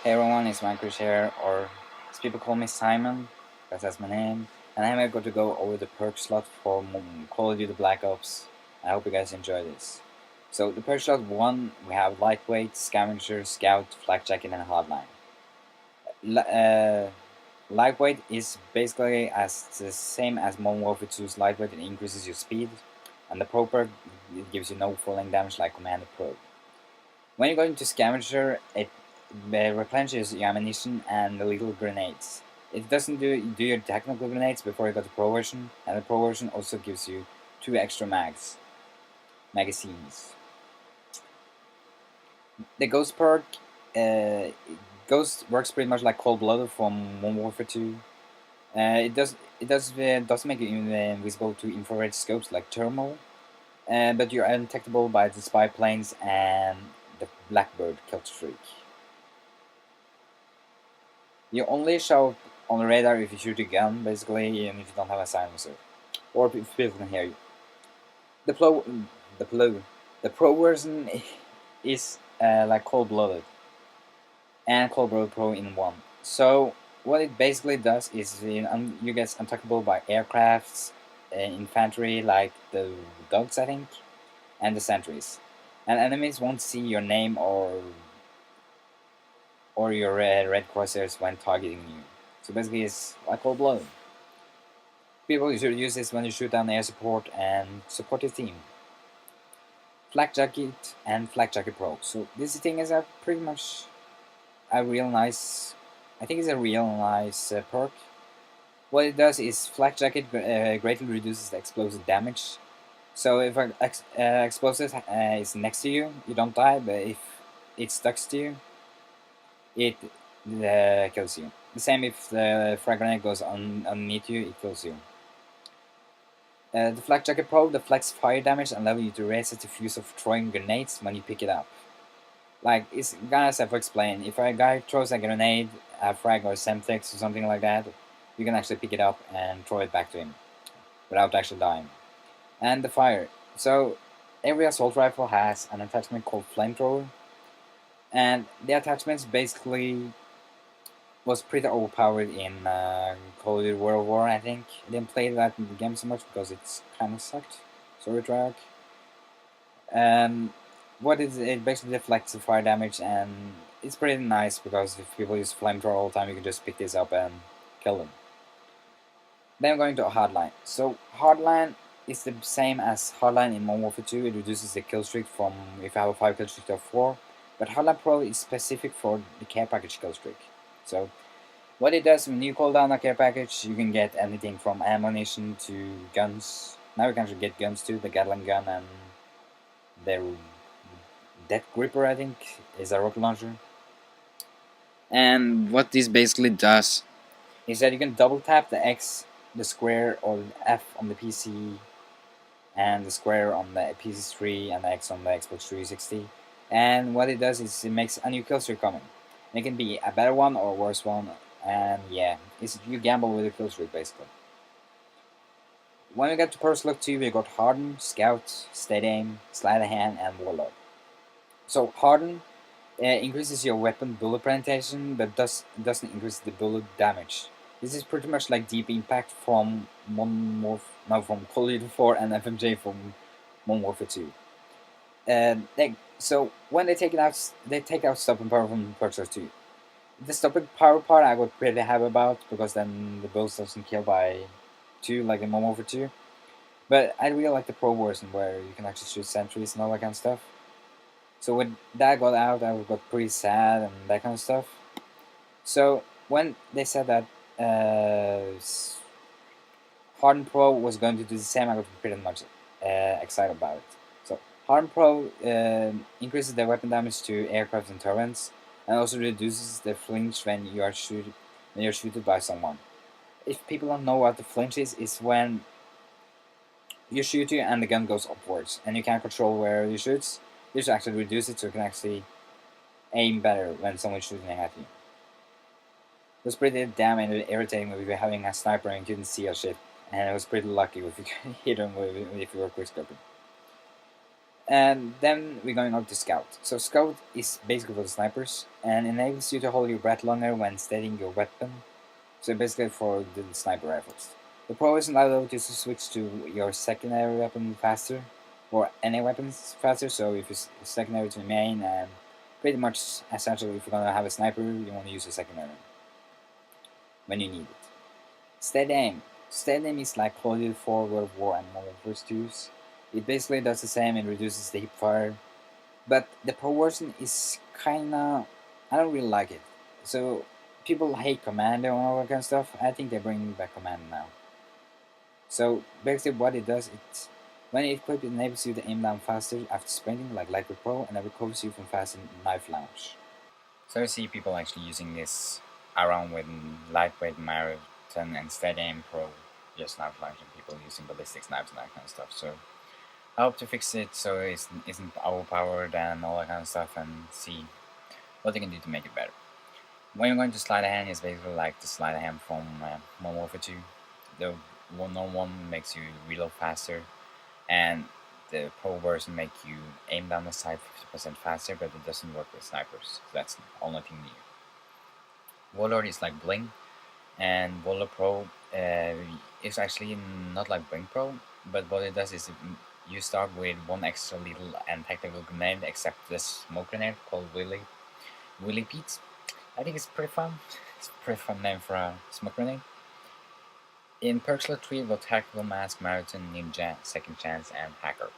Hey everyone, it's Minecraft here, or as people call me Simon, because that's my name, and I'm going to go over the perk slot for Call of Duty Black Ops. I hope you guys enjoy this. So the perk slot 1, we have Lightweight, Scavenger, Scout, Flak Jacket, and Hardline. Lightweight is basically as the same as Modern Warfare 2's Lightweight. It increases your speed, and the Pro perk, it gives you no falling damage like Commander Pro. When you go into Scavenger, it replenishes your ammunition and the little grenades. It doesn't do your technical grenades before you go to Pro version, and the Pro version also gives you 2 extra magazines. The Ghost perk, Ghost works pretty much like Cold Blooded from Modern Warfare 2. It does make you invisible to infrared scopes like thermal, but you're undetectable by the spy planes and the Blackbird kill streak. You only show up on the radar if you shoot a gun, basically, and if you don't have a silencer, or if people can hear you. The pro, the pro, the pro version is like Cold Blooded and Cold Blooded Pro in one. So what it basically does is you get untouchable by aircrafts, infantry like the dogs, I think, and the sentries, and enemies won't see your name or your red crosshairs when targeting you. So basically, it's like Cold Blooded. People should use this when you shoot down air support and support your team. Flak Jacket and Flak Jacket Pro. So this thing is a pretty much a real nice. I think it's a real nice perk. What it does is Flak Jacket greatly reduces the explosive damage. So if an explosive is next to you, you don't die. But if it stuck to you, it kills you. The same if the frag grenade goes underneath you, it kills you. The Flak Jacket Pro deflects fire damage and allows you to raise the diffuse of throwing grenades when you pick it up. Like, it's kinda self-explained. If a guy throws a grenade, a frag or Semtex or something like that, you can actually pick it up and throw it back to him without actually dying. And the fire. So, every assault rifle has an attachment called Flamethrower, and the attachments basically was pretty overpowered in Call of Duty World of War, I think. I didn't play that in the game so much because it's kind of sucked. Sorry, Drag. What is it basically deflects the fire damage, and it's pretty nice because if people use flamethrower all the time, you can just pick this up and kill them. Then I'm going to Hardline. So Hardline is the same as Hardline in Modern Warfare 2. It reduces the kill streak from if you have a 5 kill streak to a 4. But Hardline Pro is specific for the care package kill streak. So what it does when you call down a care package, you can get anything from ammunition to guns. Now you can actually get guns too, the Gatling gun and the Death Gripper, I think, is a rocket launcher. And what this basically does is that you can double tap the X, the square, or the F on the PC, and the square on the PS3 and the X on the Xbox 360. And what it does is it makes a new kill streak coming. It can be a better one or a worse one, and yeah, you gamble with the kill streak basically. When we get to Perk Slot 2, we got Harden, Scout, Steady Aim, Sleight of Hand, and Warlord. So Harden increases your weapon bullet penetration, but doesn't increase the bullet damage. This is pretty much like Deep Impact from from Call of Duty 4 and FMJ from Modern Warfare 2. So when they take out stopping power from Perk Slot 2. The stopping power part I would pretty happy about because then the bullets doesn't kill by 2 like in Modern Warfare 2. But I really like the pro version where you can actually shoot sentries and all that kind of stuff. So when that got out, I got pretty sad and that kind of stuff. So when they said that Harden Pro was going to do the same, I got pretty much excited about it. So Harden Pro increases the weapon damage to aircraft and turrets, and also reduces the flinch when you're shooted by someone. If people don't know what the flinch is when you shoot you and the gun goes upwards, and you can't control where you shoot. You should actually reduce it so you can actually aim better when someone's shooting at you. It was pretty damn irritating if you're having a sniper and you couldn't see a shit, and it was pretty lucky if you could hit him if you were quickscoping. And then we're going on to Scout. So Scout is basically for the snipers and enables you to hold your breath longer when steadying your weapon. So basically for the sniper rifles. The Pro is allowed you to switch to your secondary weapon faster, or any weapons faster. So if it's secondary to the main, and pretty much essentially if you're gonna have a sniper, you want to use a secondary when you need it. Steady aim. Steady aim is like Call of Duty 4, World of War, and Modern Warfare 2's. It basically does the same and reduces the hip fire, but the Pro version is kinda. I don't really like it. So people hate Commando and all that kind of stuff. I think they're bringing back Commando now. So basically, what it does, when it equipped, it enables you to aim down faster after sprinting, like Lightweight Pro, and it recovers you from fast knife launch. So I see people actually using this around with Lightweight Marathon and Steady Aim Pro, just knife launching people using ballistic knives and that kind of stuff. So I hope to fix it so it isn't overpowered and all that kind of stuff, and see what they can do to make it better. When you're going to slide a hand, it's basically like the slide a hand from Modern Warfare 2. The 1-on-1 makes you reload faster, and the Pro version makes you aim down the sight 50% faster, but it doesn't work with snipers. So that's the only thing new. Warlord is like Bling, and Warlord Pro is actually not like Bling Pro, but what it does is you start with one extra little and tactical grenade, except the smoke grenade called Willy Pete. I think it's pretty fun. It's a pretty fun name for a smoke grenade. In Perk Slot 3, got Tactical Mask, Marathon, Ninja, Second Chance, and Hacker.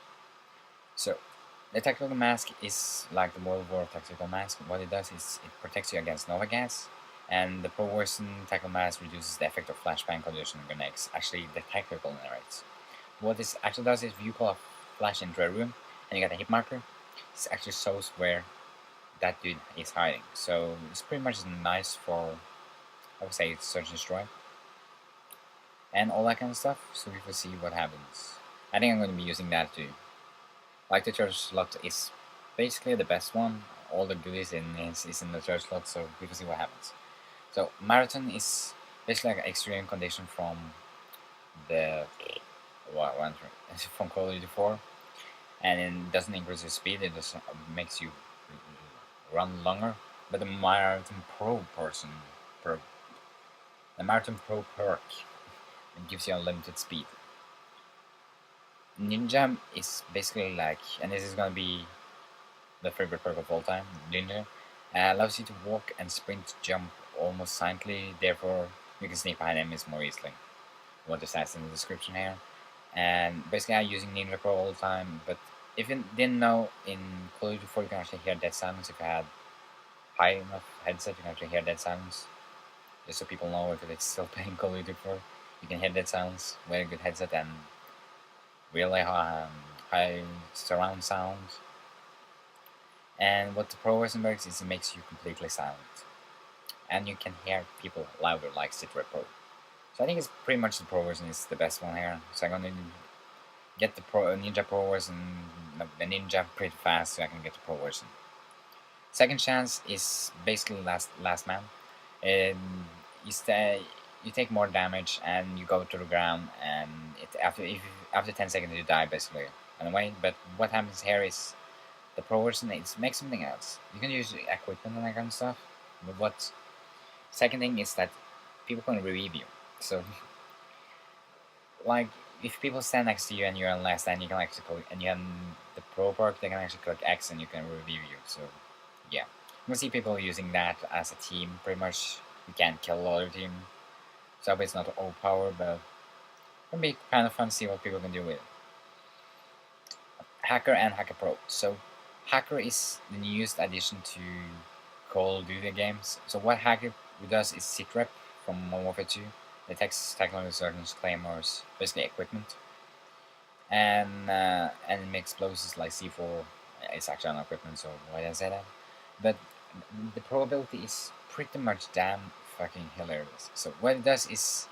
So, the Tactical Mask is like the World War Tactical Mask. What it does is it protects you against Nova Gas, and the Pro version Tactical Mask reduces the effect of flashbang condition grenades, actually the tactical rates. What this actually does is if you pull a flash into a room and you get a hit marker, it actually shows where that dude is hiding. So it's pretty much nice for, I would say, search and destroy and all that kind of stuff. So we will see what happens. I think I'm going to be using that too. Like the church slot is basically the best one. All the goodies is in the church slot, so we will see what happens. So Marathon is basically like an extreme condition from the from Call of Duty 4, and it doesn't increase your speed. It just makes you run longer. But the Marathon Pro the Marathon Pro perk, it gives you unlimited speed. Ninja is basically like, and this is gonna be the favorite perk of all time, Ninja, allows you to walk and sprint, jump almost silently. Therefore, you can sneak behind enemies more easily. What this has in the description here. And basically, I'm using Ninja Pro all the time. But if you didn't know, in Call of Duty 4 you can actually hear dead silence. If you had high enough headset, you can actually hear dead silence. Just so people know, if it's still playing Call of Duty 4, you can hear dead silence. Very good headset and really high surround sound. And what the Pro version works is it makes you completely silent, and you can hear people louder like Citrep Pro. So I think it's pretty much the Pro version is the best one here. So I'm gonna get the Ninja Pro version, the Ninja pretty fast, so I can get the Pro version. Second Chance is basically last man. You take more damage and you go to the ground, and after 10 seconds you die basically anyway. But what happens here is the Pro version makes something else. You can use equipment and that kind of stuff. But what second thing is that people can revive you. So like if people stand next to you and you're on last stand, you can actually click, and you have the Pro perk, they can actually click X and you can revive you. So yeah, you can see people using that as a team. Pretty much, you can't kill the other team, so it's not overpowered, but it can be kind of fun to see what people can do with it. Hacker and Hacker Pro. So Hacker is the newest addition to Call of Duty games. So what Hacker does is Sitrep from Modern Warfare 2. It takes technical resurgence claymores, basically equipment, and it makes explosives like C4. It's actually an equipment, so why did I say that? But the probability is pretty much damn fucking hilarious. So what it does is,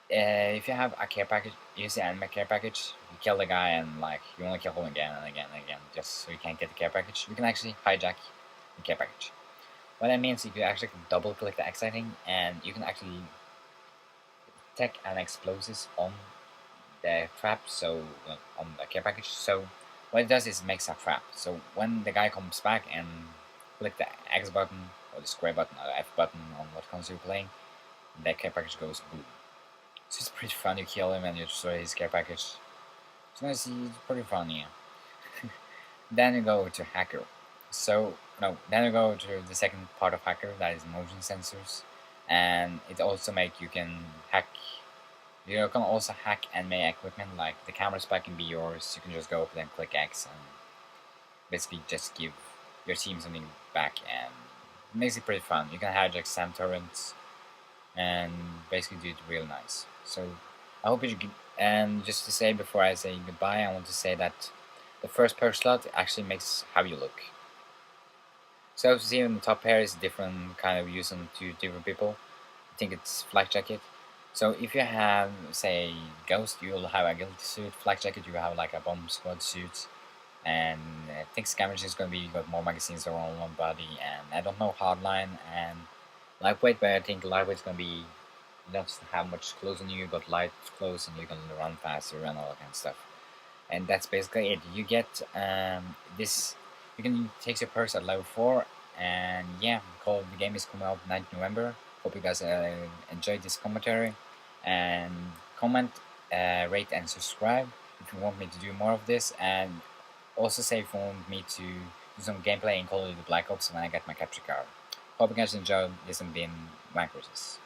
if you have a care package, use the anime care package, you kill the guy and like you only kill him again and again and again, just so you can't get the care package. You can actually hijack the care package. What that means is you can actually double click the X setting and you can actually take an explosives on the trap, so on the care package. So what it does is it makes a trap. So when the guy comes back and click the X button or the square button or the F button on what console you're playing, that care package goes boom. So it's pretty fun. You kill him and you destroy his care package. So it's pretty fun, yeah. Then you go to hacker. So no, then you go to the second part of hacker, that is motion sensors, and it also make you can hack. You can also hack enemy equipment, like the camera spy can be yours. You can just go up and click X and basically just give your team something back, and it makes it pretty fun. You can hijack SAM torrents and basically do it real nice. So I hope you. And just to say before I say goodbye, I want to say that the first perk slot actually makes how you look. So as you see in the top here is different kind of use on to different people. I think it's flak jacket. So if you have, say, Ghost, you'll have a guilty suit. Flak jacket, you have like a bomb squad suit. And I think Scavenge is gonna be, you got more magazines around one body. And I don't know Hardline and Lightweight, but I think Lightweight's gonna be, you don't have much clothes on you. You got light clothes and you can run faster and all that kind of stuff. And that's basically it. You get this. You can take your perks at level 4, and yeah, the game is coming out 9th November. Hope you guys enjoyed this commentary, and comment, rate, and subscribe if you want me to do more of this, and also say if you want me to do some gameplay in Call of Duty Black Ops when I get my capture card. Hope you guys enjoyed. This has been Wankers.